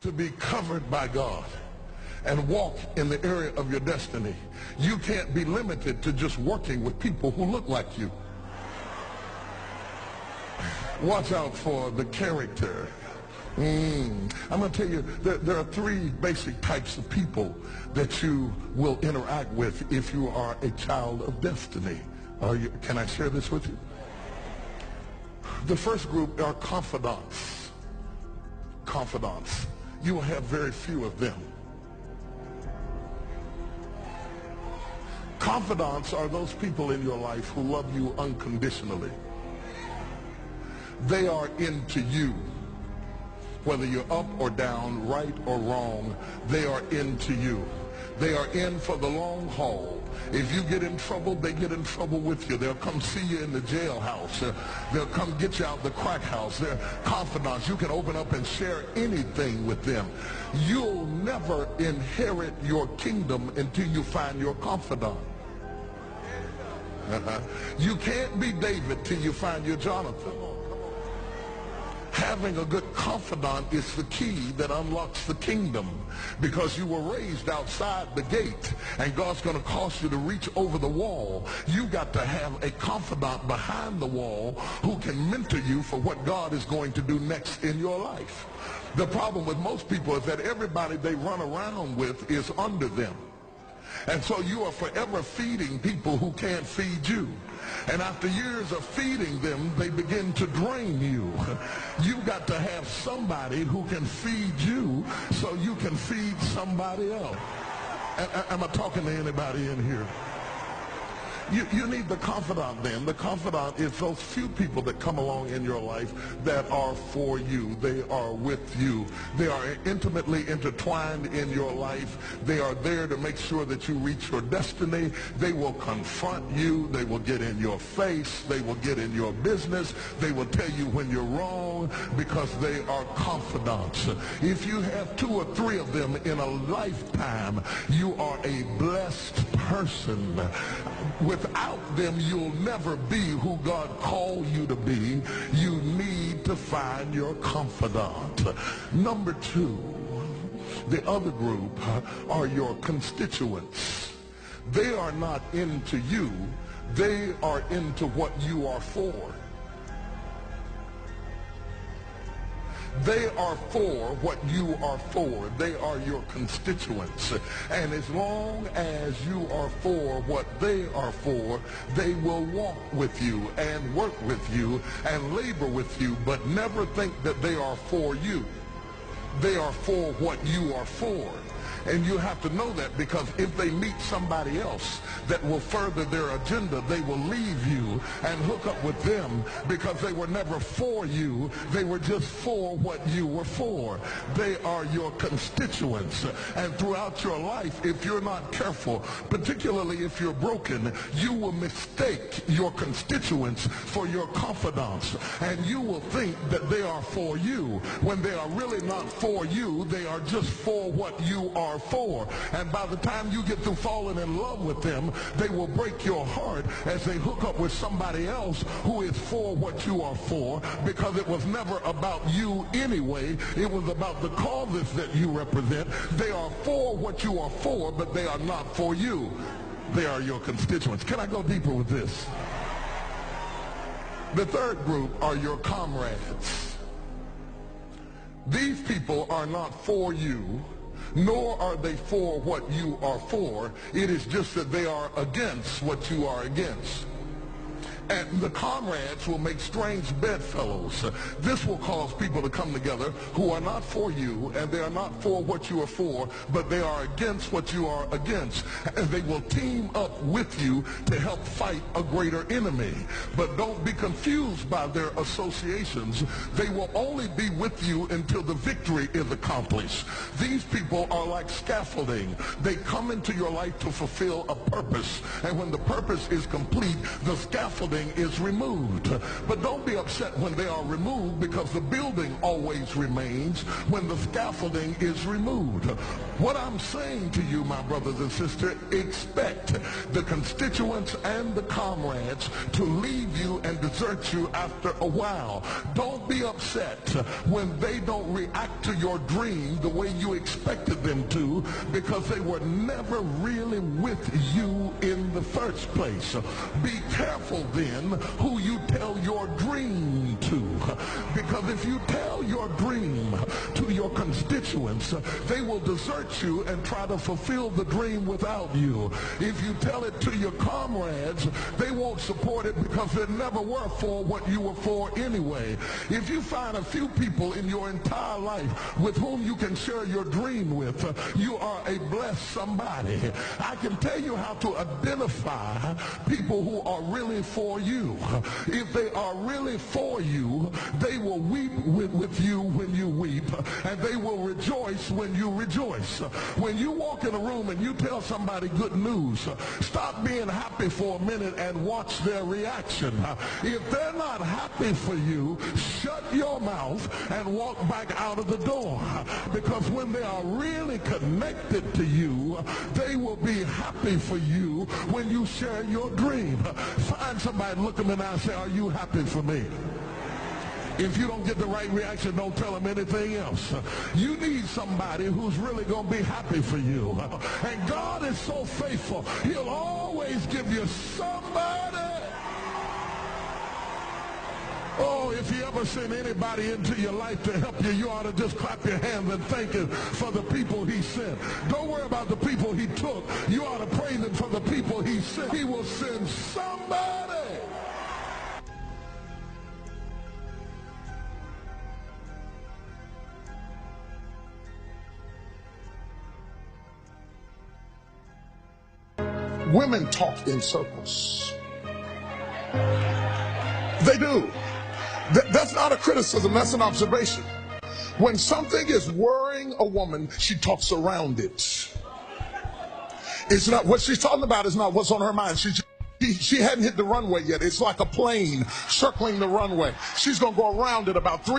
to be covered by God and walk in the area of your destiny, you can't be limited to just working with people who look like you. Watch out for the character. I'm going to tell you, there are three basic types of people that you will interact with if you are a child of destiny. Can I share this with you? The first group are confidants. Confidants. You will have very few of them. Confidants are those people in your life who love you unconditionally. They are into you. Whether you're up or down, right or wrong, they are into you. They are in for the long haul. If you get in trouble, they get in trouble with you. They'll come see you in the jailhouse. They'll come get you out the crack house. They're confidants. You can open up and share anything with them. You'll never inherit your kingdom until you find your confidant. You can't be David till you find your Jonathan. Having a good confidant is the key that unlocks the kingdom, because you were raised outside the gate and God's going to cause you to reach over the wall. You got to have a confidant behind the wall who can mentor you for what God is going to do next in your life. The problem with most people is that everybody they run around with is under them. And so you are forever feeding people who can't feed you. And after years of feeding them, they begin to drain you. You got to have somebody who can feed you so you can feed somebody else. Am I talking to anybody in here? You need the confidant then. The confidant is those few people that come along in your life that are for you. They are with you. They are intimately intertwined in your life. They are there to make sure that you reach your destiny. They will confront you. They will get in your face. They will get in your business. They will tell you when you're wrong, because they are confidants. If you have 2 or 3 of them in a lifetime, you are a blessed person. Without them, you'll never be who God called you to be. You need to find your confidant. Number 2, the other group are your constituents. They are not into you. They are into what you are for. They are for what you are for. They are your constituents. And as long as you are for what they are for, they will walk with you and work with you and labor with you, but never think that they are for you. They are for what you are for. And you have to know that, because if they meet somebody else that will further their agenda, they will leave you and hook up with them, because they were never for you. They were just for what you were for. They are your constituents. And throughout your life, if you're not careful, particularly if you're broken, you will mistake your constituents for your confidants. And you will think that they are for you when they are really not for you. They are just for what you are for. And by the time you get through falling in love with them, they will break your heart as they hook up with somebody else who is for what you are for, because it was never about you anyway. It was about the causes that you represent. They are for what you are for, but they are not for you. They are your constituents. Can I go deeper with this? The third group are your comrades. These people are not for you, nor are they for what you are for. It is just that they are against what you are against. And the comrades will make strange bedfellows. This will cause people to come together who are not for you, and they are not for what you are for, but they are against what you are against. And they will team up with you to help fight a greater enemy. But don't be confused by their associations. They will only be with you until the victory is accomplished. These people are like scaffolding. They come into your life to fulfill a purpose. And when the purpose is complete, the scaffolding scaffolding is removed. But don't be upset when they are removed, because the building always remains when the scaffolding is removed. What I'm saying to you, my brothers and sisters, expect the constituents and the comrades to leave you and desert you after a while. Don't be upset when they don't react to your dream the way you expected them to, because they were never really with you in the first place. Be careful then who you tell your dream to, because if you tell your dream to your constituents, they will desert you and try to fulfill the dream without you. If you tell it to your comrades, they won't support it because they never were for what you were for anyway. If you find a few people in your entire life with whom you can share your dream with, you are a blessed somebody. I can tell you how to identify people who are really for you. If they are really for you, they will weep with you when you weep, and they will rejoice when you rejoice. When you walk in a room and you tell somebody good news, stop being happy for a minute and watch their reaction. If they're not happy for you, shut your mouth and walk back out of the door, because when they are really connected to you, they will be happy for you when you share your dream. Find somebody, look them in the eye and say, are you happy for me? If you don't get the right reaction, don't tell them anything else. You need somebody who's really going to be happy for you. And God is so faithful. He'll always give you somebody. Oh, if he ever sent anybody into your life to help you, you ought to just clap your hands and thank him for the people he sent. Don't worry about the people he took. You ought to praise him for the people he sent. He will send somebody. Women talk in circles. They do. That's not a criticism, that's an observation. When something is worrying a woman, she talks around it. It's not what she's talking about, is not what's on her mind. She hadn't hit the runway yet. It's like a plane circling the runway. She's going to go around it about 3